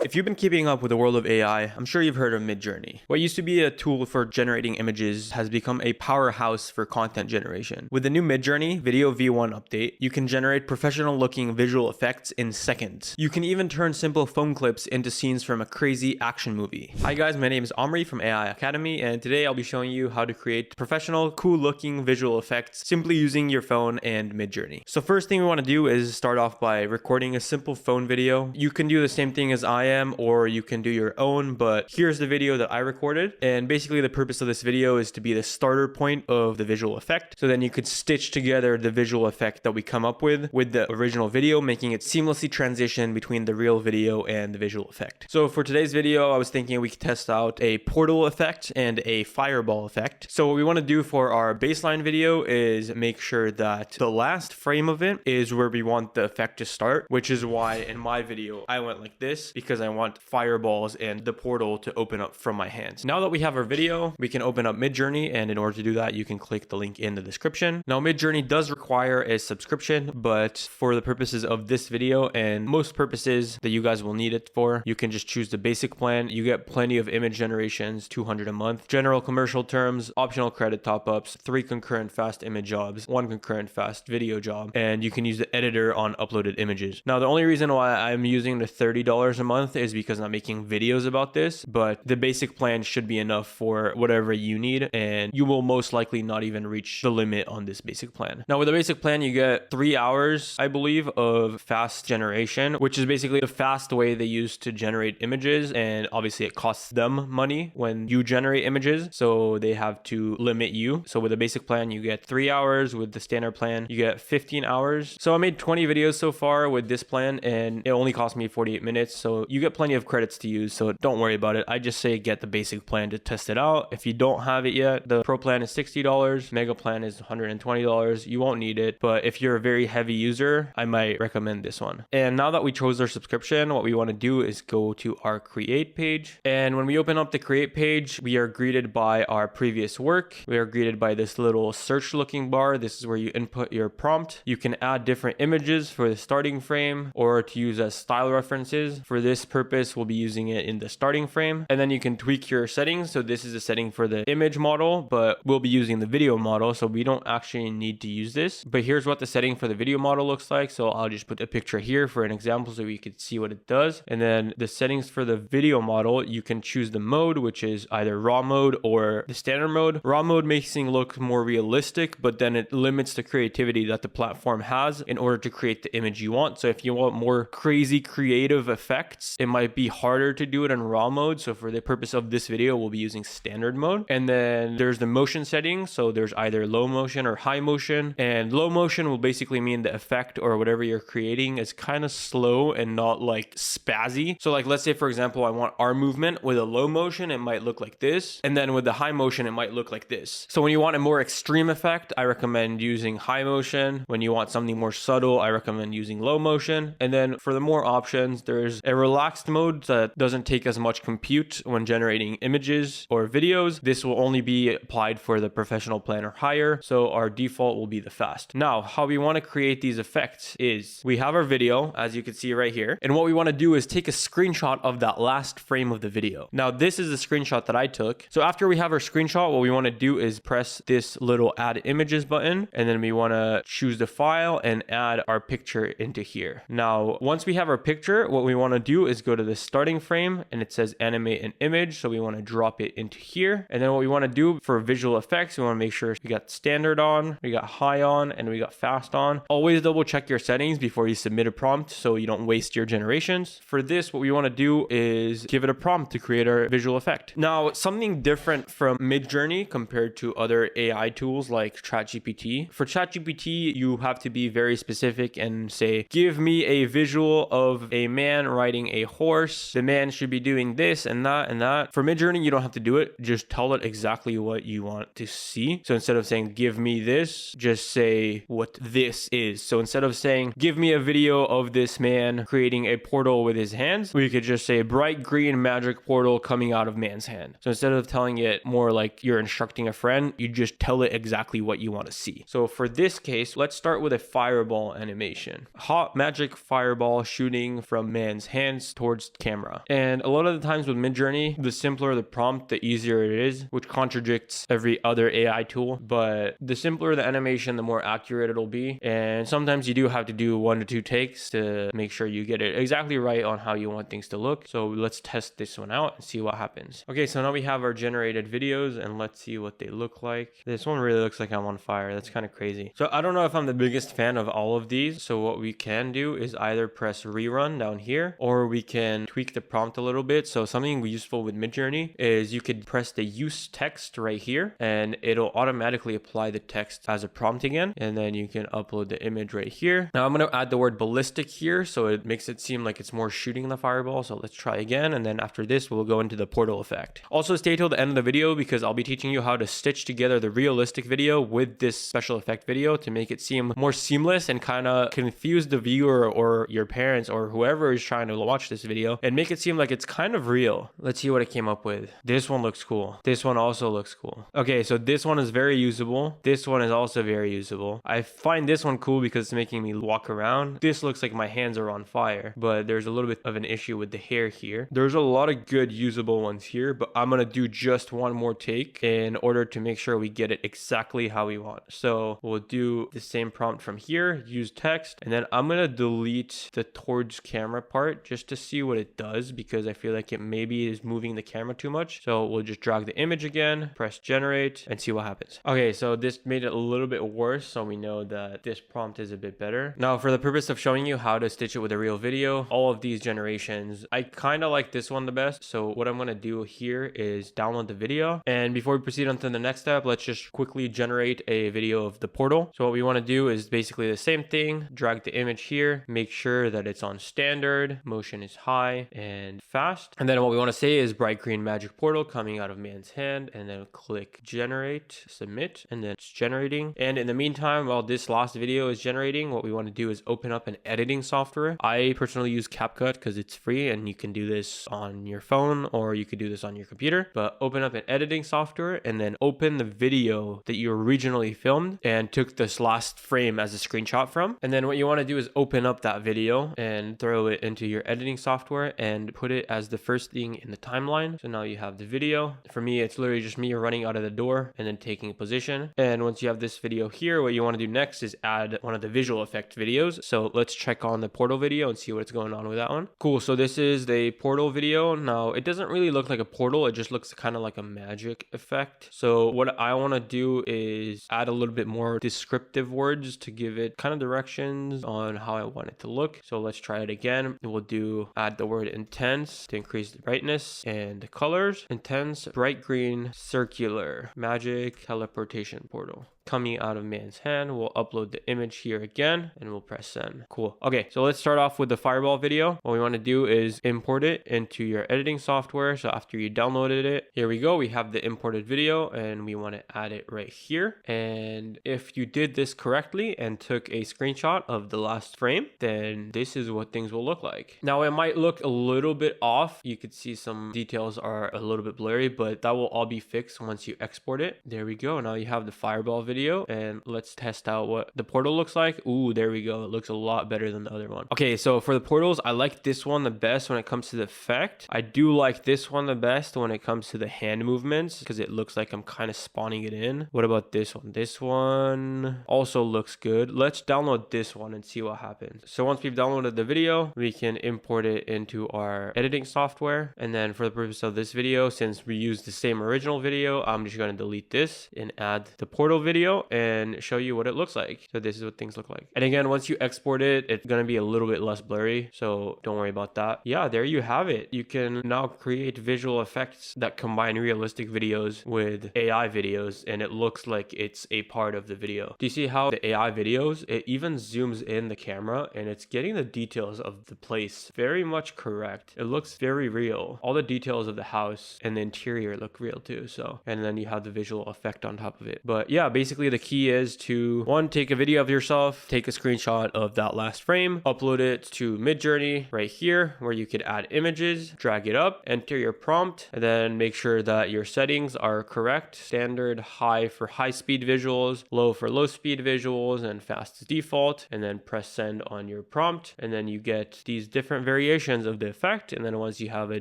If you've been keeping up with the world of AI, I'm sure you've heard of Midjourney. What used to be a tool for generating images has become a powerhouse for content generation. With the new Midjourney Video V1 update, you can generate professional-looking visual effects in seconds. You can even turn simple phone clips into scenes from a crazy action movie. Hi guys, my name is Omri from AI Academy, and today I'll be showing you how to create professional, cool-looking visual effects simply using your phone and Midjourney. So first thing we want to do is start off by recording a simple phone video. You can do the same thing as I am, or you can do your own, but here's the video that I recorded. And basically the purpose of this video is to be the starter point of the visual effect. So then you could stitch together the visual effect that we come up with the original video, making it seamlessly transition between the real video and the visual effect. So for today's video, I was thinking we could test out a portal effect and a fireball effect. So what we want to do for our baseline video is make sure that the last frame of it is where we want the effect to start, which is why in my video, I went like this because I want fireballs and the portal to open up from my hands. Now that we have our video, we can open up Midjourney, and in order to do that, you can click the link in the description. Now, Midjourney does require a subscription, but for the purposes of this video and most purposes that you guys will need it for, you can just choose the basic plan. You get plenty of image generations, 200 a month, general commercial terms, optional credit top-ups, 3 concurrent fast image jobs, 1 concurrent fast video job, and you can use the editor on uploaded images. Now, the only reason why I'm using the $30 a month is because I'm making videos about this, but the basic plan should be enough for whatever you need, and you will most likely not even reach the limit on this basic plan. Now, with the basic plan, you get 3 hours, I believe, of fast generation, which is basically the fast way they use to generate images, and obviously it costs them money when you generate images, so they have to limit you. So with the basic plan, you get 3 hours. With the standard plan, you get 15 hours. So I made 20 videos so far with this plan, and it only cost me 48 minutes, so you get plenty of credits to use, so don't worry about it. I just say get the basic plan to test it out. If you don't have it yet, the pro plan is $60, mega plan is $120. You won't need it, but if you're a very heavy user, I might recommend this one. And now that we chose our subscription, what we want to do is go to our create page, and when we open up the create page, we are greeted by our previous work. We are greeted by this little search looking bar. This is where you input your prompt. You can add different images for the starting frame or to use as style references. For this purpose, we'll be using it in the starting frame, and then you can tweak your settings. So this is a setting for the image model, but we'll be using the video model, so we don't actually need to use this. But here's what the setting for the video model looks like. So I'll just put a picture here for an example so we could see what it does. And then the settings for the video model, you can choose the mode, which is either raw mode or the standard mode. Raw mode makes things look more realistic, but then it limits the creativity that the platform has in order to create the image you want. So if you want more crazy creative effects, it might be harder to do it in raw mode. So for the purpose of this video, we'll be using standard mode. And then there's the motion settings. So there's either low motion or high motion, and low motion will basically mean the effect or whatever you're creating is kind of slow and not like spazzy. So like, let's say for example, I want arm movement. With a low motion, it might look like this. And then with the high motion, it might look like this. So when you want a more extreme effect, I recommend using high motion. When you want something more subtle, I recommend using low motion. And then for the more options, there's a relaxed mode that doesn't take as much compute when generating images or videos. This will only be applied for the professional plan or higher. So our default will be the fast. Now, how we want to create these effects is we have our video, as you can see right here. And what we want to do is take a screenshot of that last frame of the video. Now, this is the screenshot that I took. So after we have our screenshot, what we want to do is press this little add images button, and then we want to choose the file and add our picture into here. Now, once we have our picture, what we want to do is go to the starting frame, and it says animate an image. So we want to drop it into here. And then what we want to do for visual effects, we want to make sure we got standard on, we got high on, and we got fast on. Always double check your settings before you submit a prompt so you don't waste your generations. For this, what we want to do is give it a prompt to create our visual effect. Now, something different from Midjourney compared to other AI tools like ChatGPT. For ChatGPT, you have to be very specific and say, give me a visual of a man riding a horse. The man should be doing this and that and that. For Midjourney, you don't have to do it. Just tell it exactly what you want to see. So instead of saying, give me this, just say what this is. So instead of saying, give me a video of this man creating a portal with his hands, we could just say bright green magic portal coming out of man's hand. So instead of telling it more like you're instructing a friend, you just tell it exactly what you want to see. So for this case, let's start with a fireball animation. Hot magic fireball shooting from man's hands towards camera. And a lot of the times with Midjourney, the simpler the prompt, the easier it is, which contradicts every other AI tool. But the simpler the animation, the more accurate it'll be. And sometimes you do have to do 1 to 2 takes to make sure you get it exactly right on how you want things to look. So let's test this one out and see what happens. Okay, so now we have our generated videos and let's see what they look like. This one really looks like I'm on fire. That's kind of crazy. So I don't know if I'm the biggest fan of all of these. So what we can do is either press rerun down here, or we can tweak the prompt a little bit. So something useful with Midjourney is you could press the use text right here and it'll automatically apply the text as a prompt again. And then you can upload the image right here. Now I'm going to add the word ballistic here so it makes it seem like it's more shooting the fireball. So let's try again. And then after this, we'll go into the portal effect. Also stay till the end of the video because I'll be teaching you how to stitch together the realistic video with this special effect video to make it seem more seamless and kind of confuse the viewer or your parents or whoever is trying to watch this video and make it seem like it's kind of real. Let's see what I came up with. This one looks cool. This one also looks cool. Okay, so this one is very usable. This one is also very usable. I find this one cool because it's making me walk around. This looks like my hands are on fire, but there's a little bit of an issue with the hair here. There's a lot of good usable ones here, but I'm gonna do just one more take in order to make sure we get it exactly how we want. So we'll do the same prompt from here, use text, and then I'm gonna delete the towards camera part just to see what it does because I feel like it maybe is moving the camera too much. So we'll just drag the image again, press generate, and see what happens. Okay, so this made it a little bit worse, so we know that this prompt is a bit better. Now for the purpose of showing you how to stitch it with a real video, all of these generations, I kind of like this one the best. So what I'm gonna do here is download the video, and before we proceed on to the next step, let's just quickly generate a video of the portal. So what we want to do is basically the same thing, drag the image here, make sure that it's on standard, motion is high and fast, and then what we want to say is bright green magic portal coming out of man's hand, and then click generate, submit, and then it's generating. And in the meantime, while this last video is generating, what we want to do is open up an editing software. I personally use CapCut because it's free and you can do this on your phone or you could do this on your computer, but open up an editing software and then open the video that you originally filmed and took this last frame as a screenshot from. And then what you want to do is open up that video and throw it into your editing software and put it as the first thing in the timeline. So now you have the video. For me, it's literally just me running out of the door and then taking a position. And once you have this video here, what you want to do next is add one of the visual effect videos. So let's check on the portal video and see what's going on with that one. Cool. So this is the portal video. Now it doesn't really look like a portal. It just looks kind of like a magic effect. So what I want to do is add a little bit more descriptive words to give it kind of directions on how I want it to look. So let's try it again. We'll do add the word intense to increase the brightness and the colors. Intense, bright green, circular, magic, teleportation portal coming out of man's hand. We'll upload the image here again and we'll press send. Cool. Okay, so let's start off with the fireball video. What we want to do is import it into your editing software. So after you downloaded it, here we go. We have the imported video and we want to add it right here. And if you did this correctly and took a screenshot of the last frame, then this is what things will look like. Now it might look a little bit off. You could see some details are a little bit blurry, but that will all be fixed once you export it. There we go. Now you have the fireball video. And let's test out what the portal looks like. Ooh, there we go. It looks a lot better than the other one. Okay, so for the portals, I like this one the best when it comes to the effect. I do like this one the best when it comes to the hand movements because it looks like I'm kind of spawning it in. What about this one? This one also looks good. Let's download this one and see what happens. So once we've downloaded the video, we can import it into our editing software. And then for the purpose of this video, since we use the same original video, I'm just going to delete this and add the portal video and show you what it looks like. So this is what things look like. And again, once you export it, it's going to be a little bit less blurry. So don't worry about that. Yeah, there you have it. You can now create visual effects that combine realistic videos with AI videos, and it looks like it's a part of the video. Do you see how the AI videos, it even zooms in the camera and it's getting the details of the place very much correct. It looks very real. All the details of the house and the interior look real too. So, and then you have the visual effect on top of it. But yeah, basically basically the key is to one, take a video of yourself, take a screenshot of that last frame, upload it to Midjourney right here where you could add images, drag it up, enter your prompt, and then make sure that your settings are correct. Standard high for high speed visuals, low for low speed visuals, and fast as default, and then press send on your prompt, and then you get these different variations of the effect. And then once you have a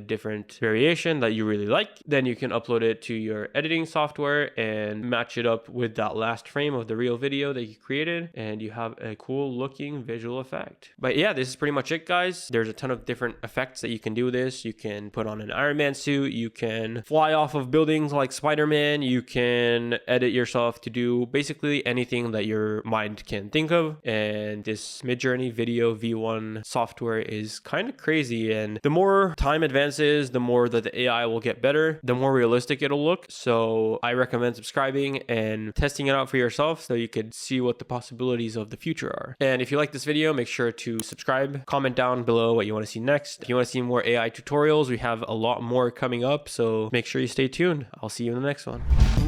different variation that you really like, then you can upload it to your editing software and match it up with that last frame of the real video that you created, and you have a cool looking visual effect. But yeah, this is pretty much it, guys. There's a ton of different effects that you can do with this. You can put on an Iron Man suit, you can fly off of buildings like Spider-Man, you can edit yourself to do basically anything that your mind can think of. And this Midjourney Video V1 software is kind of crazy, and the more time advances, the more that the AI will get better, the more realistic it'll look. So I recommend subscribing and testing it out for yourself so you could see what the possibilities of the future are. And if you like this video, make sure to subscribe, comment down below what you want to see next. If you want to see more AI tutorials, we have a lot more coming up, so make sure you stay tuned. I'll see you in the next one.